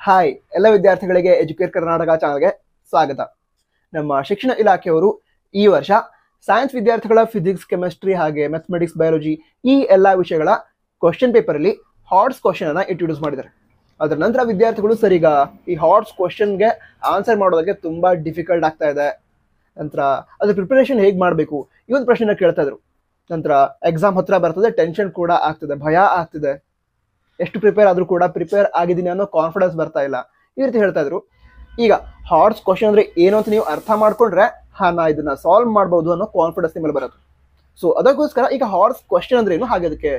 Hi ಎಲ್ಲ ವಿದ್ಯಾರ್ಥಿಗಳಿಗೆ educate Karnataka ಚಾನಲ್ಗೆ ಸ್ವಾಗತ. ನಮ್ಮ ಶಿಕ್ಷಣ ಇಲಾಖೆಯವರು ಈ ವರ್ಷ ಸೈನ್ಸ್ ವಿದ್ಯಾರ್ಥಿಗಳ ಫಿಸಿಕ್ಸ್, ಕೆಮಿಸ್ಟ್ರಿ ಹಾಗೆ ಮ್ಯಾಥಮೆಟಿಕ್ಸ್, ಬಯಾಲಜಿ ಈ ಎಲ್ಲ ವಿಷಯಗಳ ಕ್ವಶನ್ ಪೇಪರ್ ಅಲ್ಲಿ ಹಾರ್ಡ್ಸ್ ಕ್ವಶನ್ ಅನ್ನ ಇಂಟ್ರೊಡ್ಯೂಸ್ ಮಾಡಿದ್ದಾರೆ. ಅದರ ನಂತರ ವಿದ್ಯಾರ್ಥಿಗಳು ಸರಿಗ ಈ ಹಾರ್ಡ್ಸ್ ಕ್ವಶನ್ಗೆ ಆನ್ಸರ್ ಮಾಡೋದಕ್ಕೆ ತುಂಬಾ ಡಿಫಿಕಲ್ಟ್ ಆಗ್ತಾ ಇದೆ. ನಂತರ ಅದ್ರ ಪ್ರಿಪರೇಷನ್ ಹೇಗೆ ಮಾಡಬೇಕು ಈ ಒಂದು ಪ್ರಶ್ನೆನ ಕೇಳ್ತಾ ಇದ್ರು. ನಂತರ ಎಕ್ಸಾಮ್ ಹತ್ರ ಬರ್ತದೆ, ಟೆನ್ಷನ್ ಕೂಡ ಆಗ್ತಿದೆ, ಭಯ ಆಗ್ತಿದೆ. ಎಷ್ಟು ಪ್ರಿಪೇರ್ ಆದ್ರೂ ಕೂಡ ಪ್ರಿಪೇರ್ ಆಗಿದ್ದೀನಿ ಅನ್ನೋ ಕಾನ್ಫಿಡೆನ್ಸ್ ಬರ್ತಾ ಇಲ್ಲ, ಈ ರೀತಿ ಹೇಳ್ತಾ ಇದ್ರು. ಈಗ ಹಾರ್ಡ್ಸ್ ಕ್ವಶನ್ ಅಂದ್ರೆ ಏನು ಅಂತ ನೀವು ಅರ್ಥ ಮಾಡ್ಕೊಂಡ್ರೆ ನಾ ಇದನ್ನ ಸಾಲ್ವ್ ಮಾಡ್ಬೋದು ಅನ್ನೋ ಕಾನ್ಫಿಡೆನ್ಸ್ ನಿಮ್ಮಲ್ಲಿ ಬರುತ್ತೆ. ಸೊ ಅದಕ್ಕೋಸ್ಕರ ಈಗ ಹಾರ್ಡ್ಸ್ ಕ್ವಶನ್ ಅಂದ್ರೆ ಏನು, ಹಾಗೆ ಅದಕ್ಕೆ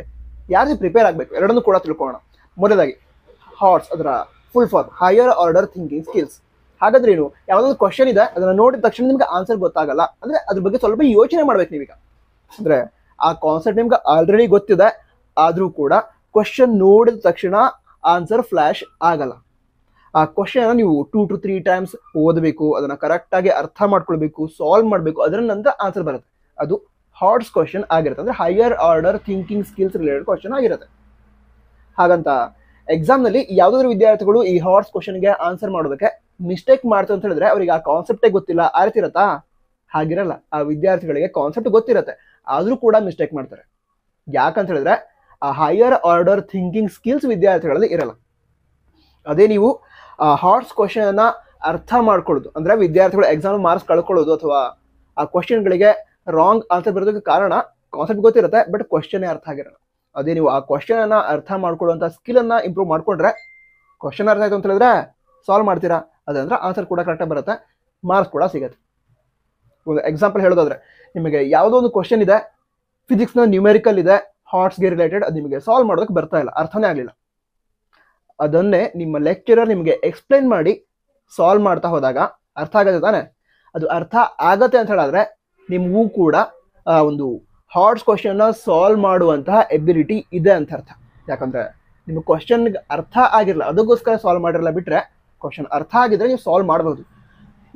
ಯಾರು ಪ್ರಿಪೇರ್ ಆಗಬೇಕು ಎರಡನ್ನೂ ಕೂಡ ತಿಳ್ಕೊಳ್ಳೋಣ. ಮೊದಲಾಗಿ ಹಾರ್ಡ್ಸ್ ಅದರ full form higher order thinking skills. ಹಾಗಾದ್ರೆ ಏನು, ಯಾವುದೊಂದು ಕ್ವಶನ್ ಇದೆ ಅದನ್ನ ನೋಡಿದ ತಕ್ಷಣ ನಿಮ್ಗೆ ಆನ್ಸರ್ ಗೊತ್ತಾಗಲ್ಲ, ಅಂದ್ರೆ ಅದ್ರ ಬಗ್ಗೆ ಸ್ವಲ್ಪ ಯೋಚನೆ ಮಾಡ್ಬೇಕು ನೀವೀಗ. ಅಂದ್ರೆ ಆ ಕಾನ್ಸೆಪ್ಟ್ ನಿಮ್ಗೆ ಆಲ್ರೆಡಿ ಗೊತ್ತಿದೆ, ಆದ್ರೂ ಕೂಡ ಕ್ವಶನ್ ನೋಡಿದ ತಕ್ಷಣ ಆನ್ಸರ್ ಫ್ಲಾಶ್ ಆಗಲ್ಲ. ಆ ಕ್ವಶನ್ ನೀವು 2 to 3 ಟೈಮ್ಸ್ ಓದಬೇಕು, ಅದನ್ನ ಕರೆಕ್ಟ್ ಆಗಿ ಅರ್ಥ ಮಾಡ್ಕೊಳ್ಬೇಕು, ಸಾಲ್ವ್ ಮಾಡಬೇಕು, ಅದರ ನಂತರ ಆನ್ಸರ್ ಬರುತ್ತೆ. ಅದು ಹಾರ್ಡ್ಸ್ ಕ್ವಶನ್ ಆಗಿರುತ್ತೆ, ಅಂದ್ರೆ higher order thinking skills related question ಆಗಿರುತ್ತೆ. ಹಾಗಂತ ಎಕ್ಸಾಮ್ ನಲ್ಲಿ ಯಾವ್ದಾದ್ರು ವಿದ್ಯಾರ್ಥಿಗಳು ಈ ಹಾರ್ಡ್ಸ್ ಕ್ವಶನ್ಗೆ ಆನ್ಸರ್ ಮಾಡೋದಕ್ಕೆ ಮಿಸ್ಟೇಕ್ ಮಾಡ್ತಾರೆ ಅಂತ ಹೇಳಿದ್ರೆ ಅವ್ರಿಗೆ ಆ ಕಾನ್ಸೆಪ್ಟೇ ಗೊತ್ತಿಲ್ಲ ಆ ರೀತಿ ಇರತ್ತಾ? ಹಾಗಿರಲ್ಲ. ಆ ವಿದ್ಯಾರ್ಥಿಗಳಿಗೆ ಕಾನ್ಸೆಪ್ಟ್ ಗೊತ್ತಿರುತ್ತೆ, ಆದ್ರೂ ಕೂಡ ಮಿಸ್ಟೇಕ್ ಮಾಡ್ತಾರೆ. ಯಾಕಂತ ಹೇಳಿದ್ರೆ ಆ ಹೈಯರ್ ಆರ್ಡರ್ ಥಿಂಕಿಂಗ್ ಸ್ಕಿಲ್ಸ್ ವಿದ್ಯಾರ್ಥಿಗಳಲ್ಲಿ ಇರಲ್ಲ. ಅದೇ ನೀವು ಹಾರ್ಡ್ಸ್ ಕ್ವಶನ್ ಅನ್ನ ಅರ್ಥ ಮಾಡ್ಕೊಳ್ಳೋದು, ಅಂದ್ರೆ ವಿದ್ಯಾರ್ಥಿಗಳು ಎಕ್ಸಾಮ್ ಮಾರ್ಕ್ಸ್ ಕಳ್ಕೊಳ್ಳೋದು ಅಥವಾ ಆ ಕ್ವಶನ್ಗಳಿಗೆ ರಾಂಗ್ ಆನ್ಸರ್ ಬರೋದಕ್ಕೆ ಕಾರಣ ಕಾನ್ಸೆಪ್ಟ್ ಗೊತ್ತಿರುತ್ತೆ ಬಟ್ ಕ್ವಶನ್ ಅರ್ಥ ಆಗಿರಲ್ಲ. ಅದೇ ನೀವು ಆ ಕ್ವಶನ್ ಅನ್ನ ಅರ್ಥ ಮಾಡ್ಕೊಳ್ಳುವಂತ ಸ್ಕಿಲ್ ಅನ್ನ ಇಂಪ್ರೂವ್ ಮಾಡ್ಕೊಂಡ್ರೆ, ಕ್ವಶನ್ ಅರ್ಥ ಆಯ್ತು ಅಂತ ಹೇಳಿದ್ರೆ ಸಾಲ್ವ್ ಮಾಡ್ತೀರಾ, ಅದಂದ್ರೆ ಆನ್ಸರ್ ಕೂಡ ಕರೆಕ್ಟಾಗಿ ಬರುತ್ತೆ, ಮಾರ್ಕ್ಸ್ ಕೂಡ ಸಿಗುತ್ತೆ. ಒಂದು ಎಕ್ಸಾಂಪಲ್ ಹೇಳೋದಾದ್ರೆ, ನಿಮಗೆ ಯಾವುದೋ ಒಂದು ಕ್ವಶನ್ ಇದೆ, ಫಿಸಿಕ್ಸ್ನ ನ್ಯೂಮೆರಿಕಲ್ ಇದೆ, ಹಾರ್ಟ್ಸ್ಗೆ ರಿಲೇಟೆಡ್, ಅದು ನಿಮಗೆ ಸಾಲ್ವ್ ಮಾಡೋದಕ್ಕೆ ಬರ್ತಾ ಇಲ್ಲ, ಅರ್ಥನೇ ಆಗಲಿಲ್ಲ. ಅದನ್ನೇ ನಿಮ್ಮ ಲೆಕ್ಚರರ್ ನಿಮಗೆ ಎಕ್ಸ್ಪ್ಲೈನ್ ಮಾಡಿ ಸಾಲ್ವ್ ಮಾಡ್ತಾ ಹೋದಾಗ ಅರ್ಥ ಆಗತ್ತೆ ತಾನೆ? ಅದು ಅರ್ಥ ಆಗತ್ತೆ ಅಂತ ಹೇಳಿದ್ರೆ ನಿಮಗೂ ಕೂಡ ಒಂದು ಹಾರ್ಡ್ಸ್ ಕ್ವಶನ್ನ ಸಾಲ್ವ್ ಮಾಡುವಂತಹ ಎಬಿಲಿಟಿ ಇದೆ ಅಂತ ಅರ್ಥ. ಯಾಕಂದ್ರೆ ನಿಮ್ಮ ಕ್ವಶನ್ಗೆ ಅರ್ಥ ಆಗಿರಲ್ಲ, ಅದಕ್ಕೋಸ್ಕರ ಸಾಲ್ವ್ ಮಾಡಿರಲ್ಲ. ಬಿಟ್ರೆ ಕ್ವಶನ್ ಅರ್ಥ ಆಗಿದ್ರೆ ನೀವು ಸಾಲ್ವ್ ಮಾಡಬಹುದು.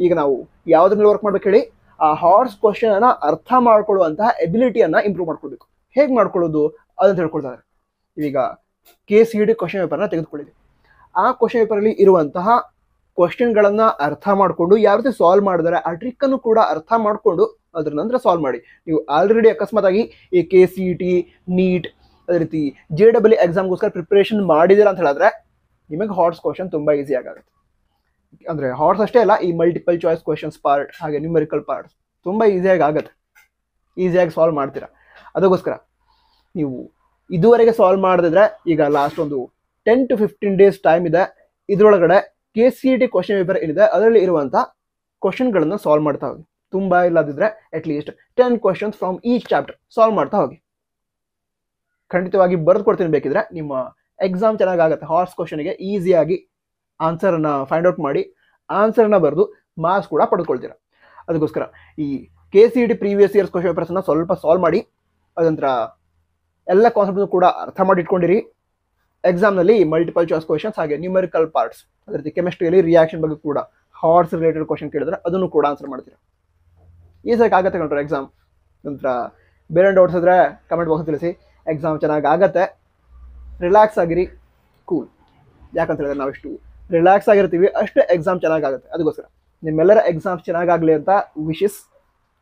ಈಗ ನಾವು ಯಾವ್ದ್ರ ಮೇಲೆ ವರ್ಕ್ ಮಾಡ್ಬೇಕು ಹೇಳಿ? ಆ ಹಾರ್ಡ್ಸ್ ಕ್ವಶನ್ ಅನ್ನ ಅರ್ಥ ಮಾಡ್ಕೊಳ್ಳುವಂತಹ ಎಬಿಲಿಟಿಯನ್ನ ಇಂಪ್ರೂವ್ ಮಾಡ್ಕೊಳ್ಬೇಕು. ಹೇಗೆ ಮಾಡ್ಕೊಳ್ಳೋದು ಅದನ್ನ ತಿಳ್ಕೊಳ್ತಾರೆ. ಈಗ KCET ಕ್ವಶನ್ ಪೇಪರ್ನ ತೆಗೆದುಕೊಳ್ಳಿದೆ. ಆ ಕ್ವಶನ್ ಪೇಪರ್ ಅಲ್ಲಿ ಇರುವಂತಹ ಕ್ವಶನ್ಗಳನ್ನ ಅರ್ಥ ಮಾಡ್ಕೊಂಡು ಯಾವ ರೀತಿ ಸಾಲ್ವ್ ಮಾಡಿದರೆ ಆ ಟ್ರಿಕ್ ಅನ್ನು ಕೂಡ ಅರ್ಥ ಮಾಡ್ಕೊಂಡು ಅದ್ರ ನಂತರ ಸಾಲ್ವ್ ಮಾಡಿ. ನೀವು ಆಲ್ರೆಡಿ ಅಕಸ್ಮಾತ್ ಆಗಿ ಈ KCET, ನೀಟ್, ಅದೇ ರೀತಿ JEE ಎಕ್ಸಾಮ್ಗೋಸ್ಕರ ಪ್ರಿಪರೇಷನ್ ಮಾಡಿದಿರ ಅಂತ ಹೇಳಿದ್ರೆ ನಿಮಗೆ ಹಾರ್ಡ್ಸ್ ಕ್ವಶನ್ ತುಂಬಾ ಈಸಿ ಆಗುತ್ತೆ. ಅಂದ್ರೆ ಹಾರ್ಡ್ಸ್ ಅಷ್ಟೇ ಅಲ್ಲ, ಈ ಮಲ್ಟಿಪಲ್ ಚಾಯ್ಸ್ ಕ್ವಶನ್ಸ್ ಪಾರ್ಟ್ ಹಾಗೆ ನ್ಯೂಮೆರಿಕಲ್ ಪಾರ್ಟ್ಸ್ ತುಂಬಾ ಈಸಿಯಾಗಿ ಆಗುತ್ತೆ, ಈಸಿಯಾಗಿ ಸಾಲ್ವ್ ಮಾಡ್ತೀರಾ. ಅದಕ್ಕೋಸ್ಕರ ನೀವು ಇದುವರೆಗೆ ಸಾಲ್ವ್ ಮಾಡದಿದ್ರೆ ಈಗ ಲಾಸ್ಟ್ ಒಂದು 10 to 15 ಡೇಸ್ ಟೈಮ್ ಇದೆ. ಇದರೊಳಗಡೆ KCET ಕ್ವಶನ್ ಪೇಪರ್ ಏನಿದೆ ಅದರಲ್ಲಿ ಇರುವಂಥ ಕ್ವಶನ್ಗಳನ್ನು ಸಾಲ್ವ್ ಮಾಡ್ತಾ ಹೋಗಿ. ತುಂಬ ಇಲ್ಲದಿದ್ರೆ at least 10 questions from each chapter solve ಮಾಡ್ತಾ ಹೋಗಿ. ಖಂಡಿತವಾಗಿ ಬರೆದು ಕೊಡ್ತೀನಿ, ಬೇಕಿದ್ರೆ ನಿಮ್ಮ ಎಕ್ಸಾಮ್ ಚೆನ್ನಾಗಾಗುತ್ತೆ. ಹಾರ್ಡ್ಸ್ ಕ್ವಶನ್ಗೆ ಈಸಿಯಾಗಿ ಆನ್ಸರನ್ನು ಫೈಂಡ್ ಔಟ್ ಮಾಡಿ ಆನ್ಸರ್ನ ಬರೆದು ಮಾರ್ಕ್ಸ್ ಕೂಡ ಪಡೆದುಕೊಳ್ತೀರಾ. ಅದಕ್ಕೋಸ್ಕರ ಈ KCET ಪ್ರೀವಿಯಸ್ ಇಯರ್ಸ್ ಕ್ವಶನ್ ಪೇಪರ್ಸನ್ನು ಸ್ವಲ್ಪ ಸಾಲ್ವ್ ಮಾಡಿ, ಅದಂತರ ಎಲ್ಲ ಕಾನ್ಸೆಪ್ಟ್ ಕೂಡ ಅರ್ಥ ಮಾಡಿ ಇಟ್ಕೊಂಡಿರಿ. ಎಕ್ಸಾಮ್ನಲ್ಲಿ ಮಲ್ಟಿಪಲ್ ಚಾಯ್ಸ್ ಕ್ವಶನ್ಸ್ ಹಾಗೆ ನ್ಯೂಮೆರಿಕಲ್ ಪಾರ್ಟ್ಸ್, ಅದೇ ರೀತಿ ಕೆಮಿಸ್ಟ್ರಿಯಲ್ಲಿ ರಿಯಾಕ್ಷನ್ ಬಗ್ಗೆ ಕೂಡ ಹಾರ್ಡ್ಸ್ ರಿಲೇಟೆಡ್ ಕ್ವಶನ್ ಕೇಳಿದ್ರೆ ಅದನ್ನು ಕೂಡ ಆನ್ಸರ್ ಮಾಡ್ತೀರಾ. ಈಸಿಯಾಗಿ ಆಗುತ್ತೆ ಕಂಡ್ರೆ ಎಕ್ಸಾಮ್. ನಂತರ ಬೇರೆ ಡೌಟ್ಸ್ ಇದ್ರೆ ಕಮೆಂಟ್ ಬಾಕ್ಸ್ ತಿಳಿಸಿ. ಎಕ್ಸಾಮ್ ಚೆನ್ನಾಗಿ ಆಗತ್ತೆ, ರಿಲ್ಯಾಕ್ಸ್ ಆಗಿರಿ, ಕೂಲ್. ಯಾಕಂತ ಹೇಳಿದ್ರೆ ನಾವೆಷ್ಟು ರಿಲ್ಯಾಕ್ಸ್ ಆಗಿರ್ತೀವಿ ಅಷ್ಟು ಎಕ್ಸಾಮ್ ಚೆನ್ನಾಗಾಗುತ್ತೆ. ಅದಕ್ಕೋಸ್ಕರ ನಿಮ್ಮೆಲ್ಲರ ಎಕ್ಸಾಮ್ಸ್ ಚೆನ್ನಾಗಾಗಲಿ ಅಂತ ವಿಶಸ್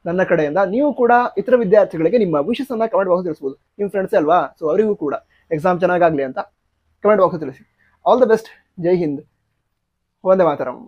ನನ್ನ ಕಡೆಯಿಂದ. ನೀವು ಕೂಡ ಇತರ ವಿದ್ಯಾರ್ಥಿಗಳಿಗೆ ನಿಮ್ಮ ವಿಶಸ್ ಅನ್ನ ಕಮೆಂಟ್ ಬಾಕ್ಸ್ ತಿಳಿಸ್ಬೋದು, ನಿಮ್ಮ ಫ್ರೆಂಡ್ಸ್ ಅಲ್ವಾ, ಸೊ ಅವರಿಗೂ ಕೂಡ ಎಕ್ಸಾಮ್ ಚೆನ್ನಾಗಾಗಲಿ ಅಂತ ಕಮೆಂಟ್ ಬಾಕ್ಸ್ ತಿಳಿಸಿ. All the best. ಜೈ ಹಿಂದ್, ವಂದೇ ಮಾತರಂ.